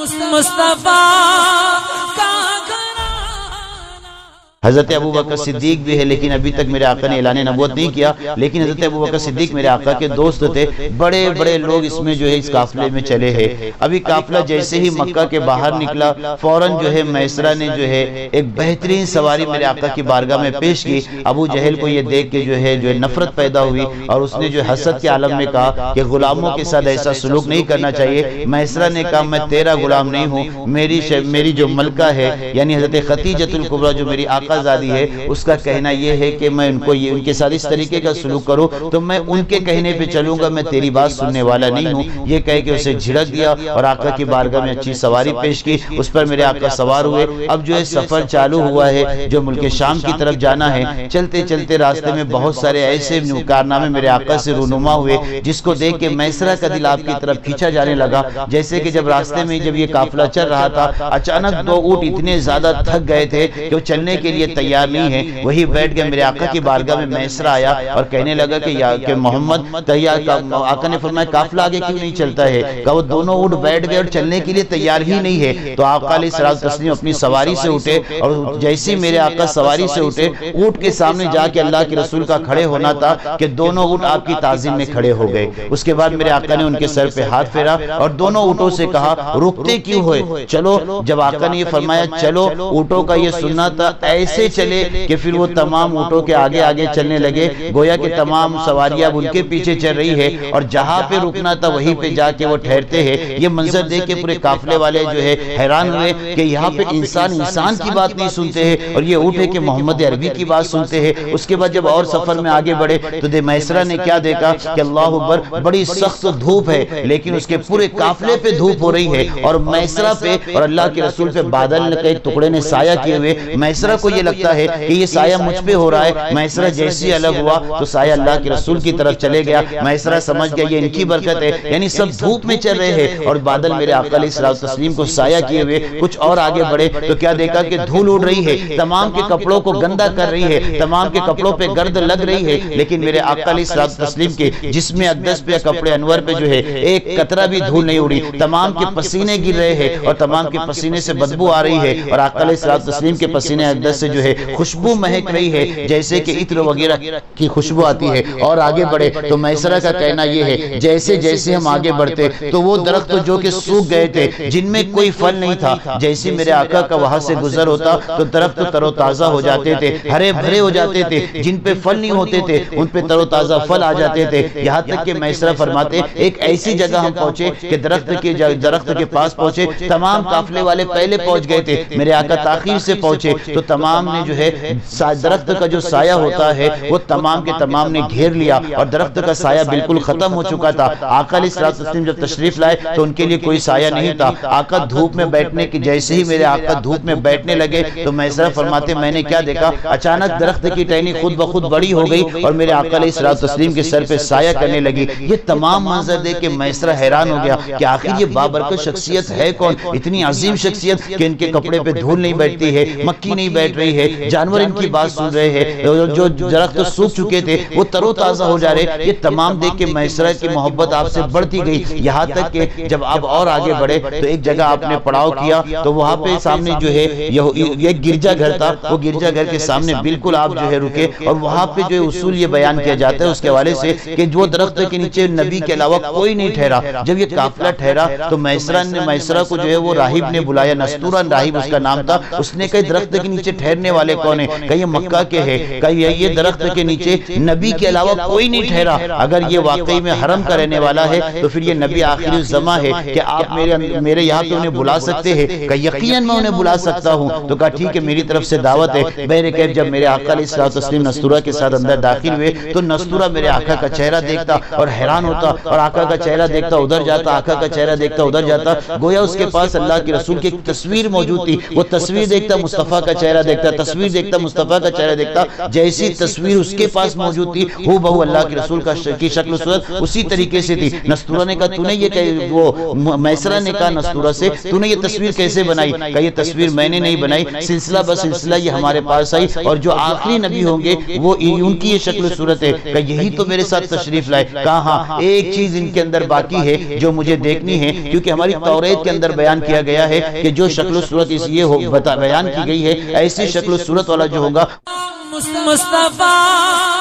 مصطفیٰ کا حضرت ابوبکر صدیق بھی ہے، لیکن ابھی تک میرے آقا نے اعلان نبوت نہیں کیا، لیکن حضرت ابوبکر صدیق میرے آقا کے دوست تھے، بڑے بڑے لوگ اس میں جو ہے اس قافلے میں چلے ہیں۔ ابھی قافلہ جیسے ہی مکہ کے باہر نکلا، فوراً جو ہے میسرہ نے جو ہے ایک بہترین سواری میرے آقا کی بارگاہ میں پیش کی۔ ابو جہل کو یہ دیکھ کے جو ہے نفرت پیدا ہوئی، اور اس نے جو حسد کے عالم میں کہا کہ غلاموں کے ساتھ ایسا سلوک نہیں کرنا چاہیے۔ میسرہ نے کہا میں تیرا غلام نہیں ہوں، میری جو ملکہ ہے یعنی حضرت خدیجۃ الکبریٰ جو میری آقا زادی ہے، اس کا کہنا یہ ہے کہ میں ان کے ساتھ اس طریقے کا سلوک کروں تو میں ان کے کہنے پہ چلوں گا، میں تیری بات سننے والا نہیں ہوں۔ یہ کہہ کے اسے جھڑک دیا اور آقا کی بارگاہ میں اچھی سواری پیش کی، اس پر میرے آقا سوار ہوئے۔ اب جو ہے سفر چالو ہوا ہے جو ملک شام کی طرف جانا ہے۔ چلتے چلتے راستے میں بہت سارے ایسے کارنامے میرے آقا سے رونما ہوئے جس کو دیکھ کے میسرہ کا دل آپ کی طرف کھینچا جانے لگا۔ جیسے کہ جب راستے میں جب یہ قافلہ چل رہا تھا، اچانک دو اونٹ اتنے زیادہ تھک گئے تھے کہ وہ چلنے کے لیے تیار نہیں ہے، وہی بیٹھ گئے۔ میرے آقا کی بارگاہ میں میسرہ آیا اور کہنے لگا کہ محمد تیار۔ آقا نے فرمایا قافلہ آگے کیوں نہیں چلتا ہے؟ کہ وہ دونوں اونٹ بیٹھ گئے اور چلنے کے لیے تیار ہی نہیں ہے۔ تو آقا علیہ الصلوۃ والتسلیم اپنی سواری سے اٹھے، اور جیسے میرے آقا سواری سے اٹھے، اونٹ کے سامنے جا کے اللہ کے رسول کا کھڑے ہونا تھا کہ دونوں اونٹ آپ کی تعظیم میں کھڑے ہو گئے۔ اس کے بعد میرے آقا نے ان کے سر پہ ہاتھ پھیرا اور دونوں اونٹوں سے کہا رکتے کیوں ہوئے، چلو۔ جب آقا نے یہ فرمایا چلو، اونٹوں کا یہ سننا تھا ایسے چلے کہ پھر وہ تمام اونٹوں کے آگے آگے چلنے لگے، گویا کہ تمام سواریاں اب ان کے پیچھے چل رہی ہے، اور جہاں پہ رکنا تھا وہیں پہ جا کے وہ ٹھہرتے ہیں۔ یہ منظر دیکھ کے پورے قافلے والے جو ہے حیران ہوئے کہ یہاں پہ انسان کی بات نہیں سنتے ہیں، اور یہ اونٹ ہے کہ محمد عربی کی بات سنتے ہیں۔ اس کے بعد جب اور سفر میں آگے بڑھے تو میسرہ نے کیا دیکھا کہ اللہ اکبر، بڑی سخت دھوپ ہے، لیکن اس کے پورے قافلے پہ دھوپ ہو رہی ہے، اور میسرہ پہ اور اللہ کے رسول پہ بادل کے ایک ٹکڑے نے سایہ کیے ہوئے۔ میسرہ کو یہ لگتا ہے کہ یہ سایہ مجھ پہ ہو رہا ہے۔ میسرہ جیسی الگ ہوا تو سایہ اللہ کے رسول کی طرف چلے گیا۔ میسرہ سمجھ گیا یہ ان کی برکت ہے، یعنی سب دھوپ میں چل رہے ہیں اور بادل میرے آقا علیہ الصلوۃ والتسلیم کو سایہ کیے ہوئے۔ کچھ اور آگے بڑھے تو کیا دیکھا کہ دھول اڑ رہی ہے، تمام کے کپڑوں کو گندا کر رہی ہے، تمام کے کپڑوں پہ گرد لگ رہی ہے، لیکن میرے آقا علیہ الصلوۃ والتسلیم کے جسم اقدس پہ، کپڑے انور پہ جو ہے ایک قطرہ بھی دھول نہیں اڑی۔ تمام کے پسینے گر رہے ہیں اور تمام کے پسینے سے بدبو آ رہی ہے، اور آقا علیہ الصلوۃ والتسلیم کے پسینے اقدس سے جو ہے خوشبو مہک رہی ہے جیسے کہ عطر وغیرہ کی خوشبو آتی ہے۔ اور آگے بڑھے تو میسرہ کا کہنا یہ ہے جیسے جیسے ہم آگے بڑھتے تو وہ درخت جو کہ سوکھ گئے تھے، جن میں کوئی پھل نہیں تھا، جیسے میرے آقا کا وہاں سے گزر ہوتا تو درخت تر و تازہ ہو جاتے تھے، ہرے بھرے ہو جاتے تھے، جن پہ پھل نہیں ہوتے تھے ان پہ تر و تازہ پھل آ جاتے تھے۔ یہاں تک کہ میسرہ فرماتے ایک ایسی جگہ ہم پہنچے کہ درخت کے پاس پہنچے، تمام قافلے والے پہلے پہنچ گئے تھے، میرے آقا تاخیر سے پہنچے، تو تمام نے جو ہے درخت کا جو سایہ ہوتا ہے وہ تمام کے تمام نے گھیر لیا، اور درخت کا سایہ بالکل ختم ہو چکا تھا۔ آقا علیہ الصلوۃ والتسلیم جب تشریف لائے تو ان کے لیے کوئی سایہ نہیں تھا۔ آقا دھوپ میں بیٹھنے کی، جیسے ہی میرے آقا دھوپ میں بیٹھنے لگے تو میسرہ فرماتے میں نے کیا دیکھا، اچانک درخت کی ٹہنی خود بخود بڑی ہو گئی اور میرے آقا علیہ الصلوۃ والتسلیم کے سر پہ سایہ کرنے لگی۔ یہ تمام منظر دیکھ کے میسرہ حیران ہو گیا کہ آخر یہ بابرکت شخصیت ہے کون، اتنی عظیم شخصیت کہ ان کے کپڑے پہ دھول نہیں بیٹھتی ہے، مکھی نہیں بیٹھ رہی ہے، جانور ان کی بات سن رہے ہیں، جو درخت سوکھ چکے تھے وہ تر و تازہ ہو جا رہے۔ یہ تمام دیکھ کے میسرہ کی محبت آپ سے بڑھتی گئی، یہاں تک کہ جب آپ اور آگے بڑھے تو ایک جگہ آپ نے پڑاؤ کیا تو وہاں پہ سامنے جو ہے ایک گرجا گھر تھا، وہ گرجا گھر کے سامنے بالکل آپ جو ہے رکے، اور وہاں پہ جو اصول یہ بیان کیا جاتا ہے اس کے حوالے سے کہ جو درخت کے نیچے نبی کے علاوہ کوئی نہیں ٹھہرا۔ جب یہ قافلہ ٹھہرا تو میسرہ کو جو ہے وہ راہب نے بلایا، نستورا راہب اس کا نام تھا۔ اس نے کہا درخت کے نیچے ٹھہرنے والے کون ہیں؟ کہ یہ مکہ کے ہیں، کہ یہ درخت کے نیچے نبی کے علاوہ کوئی نہیں ٹھہرا۔ اگر یہ واقعی میں حرم کا رہنے والا ہے تو پھر یہ نبی آخر الزماں ہے کہ آپ میرے یہاں پہ انہیں بلا سکتے ہیں؟ کہ یقیناً میں انہیں بلا سکتا ہوں۔ تو کہا ٹھیک ہے، میری طرف سے دعوت ہے۔ بہرکیف جب میرے آقا علیہ الصلوۃ والتسلیم نستورہ کے ساتھ اندر داخل ہوئے تو نستورہ میرے آقا کا چہرہ دیکھتا اور حیران ہوتا، اور آقا کا چہرہ دیکھتا ادھر جاتا، آقا کا چہرہ دیکھتا ادھر جاتا، گویا اس کے پاس اللہ کے رسول کی ایک تصویر موجود تھی، وہ تصویر دیکھتا، مصطفیٰ کا چہرہ دیکھتا دیکھتا، تصویر دیکھتا، مصطفیٰ کا چہرہ دیکھتا، جیسی تصویر اس کے پاس موجود تھی ہو بہو اللہ کے رسول کی شکل و صورت اسی طریقے سے تھی۔ نستورہ نے کہا تو نے یہ وہ میسرہ نے کہا نستورہ سے تو نے یہ تصویر کیسے بنائی؟ کہا یہ تصویر میں نے نہیں بنائی، سلسلہ بسلسلہ یہ ہمارے پاس آئی، اور جو آخری نبی ہوں گے وہ ان کی یہ شکل و صورت ہے۔ کہا یہی تو میرے ساتھ تشریف لائے۔ کہا ہاں ایک چیز ان کے اندر باقی ہے جو مجھے دیکھنی ہے، کیونکہ ہماری توریت کے اندر بیان کیا گیا ہے کہ جو شکل و صورت اس یہ بیان کی گئی ہے، ایسی شکل و صورت والا جو ہوگا مصطفیٰ